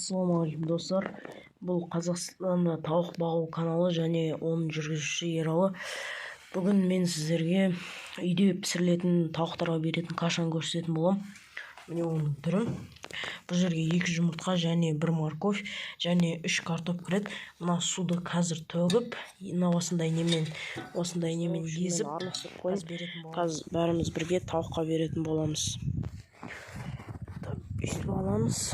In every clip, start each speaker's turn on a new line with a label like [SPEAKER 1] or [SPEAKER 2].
[SPEAKER 1] Ассалаумағалейкум достар. Бұл Қазақстанда тауық бағу каналы және оның жүргізушісі Ералы. Бүгін мен сіздерге үйде пісірілетін тауықтарға беретін кашаны көрсететін боламын. Міне оның түрі. Бұл жерге 2 жұмыртқа және 1 морковь және 3 картоп кіреді. Мына суды қазір төгіп, осындай немен езіп, қазір бәріміз бірге тауыққа беретін боламыз. Үстіп аламыз.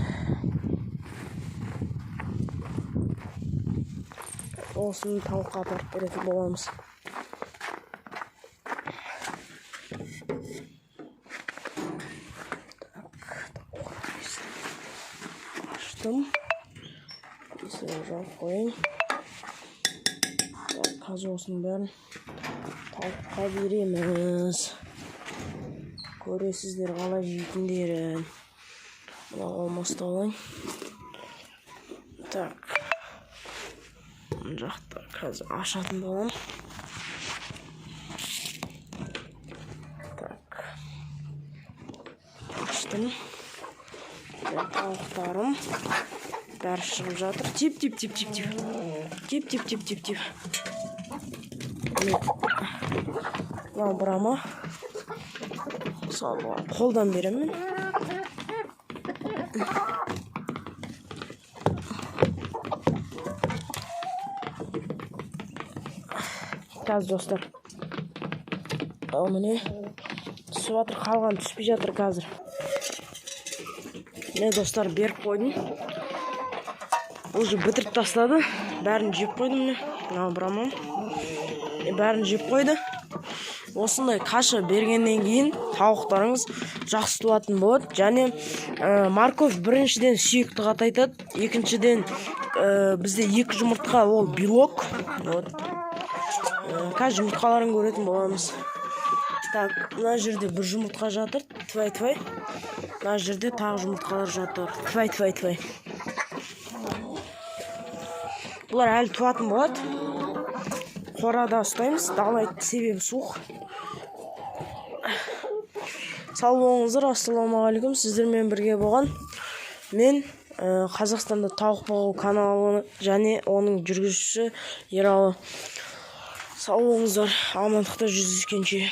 [SPEAKER 1] Осыны тауыққа апарып беретін боламыз. Аштым. Есігін жауып қойын. Қазір осының бәрін тауыққа береміз. Көресіздер қалай жейтіндерін. Мына алмасты алайын. Так. Мына жақта қазір ашатын боламын. Так. Аштым. Тауықтарым бәрі шығып жатыр. Тип. Мынау бұрама. Мысалы, қолдан беремін. Қазір достар. Міне түсіп жатыр, қалған түспей жатыр қазір. Міне достар, беріп қойдым. Уже бітіріп тастады. Бәрін жеп қойдым. Міне мынау бұрамам. Бәрін жеп қойды. Осындай каша бергеннен кейін тауықтарыңыз жақсы туатын болады. Және морковь біріншіден сүйекті қатайтады. Екіншіден бізде 2 жұмыртқа, ол белок. Қазір жұмыртқаларын көретін боламыз. Так, мына жерде 1 жұмыртқа жатыр. Твай. Мына жерде тағы жұмыртқалар жатыр. Твай. Бұлар әлі туатын болады. Қорада ұстаймыз. Далайт себебі суық. Сау болыңыздар. Ассалаумағалейкум. Сіздермен бірге болған мен Қазақстанда тауық бағу каналы және оның жүргізушісі Ералы. Сау болыңыздар. Амандықта жүздескенше.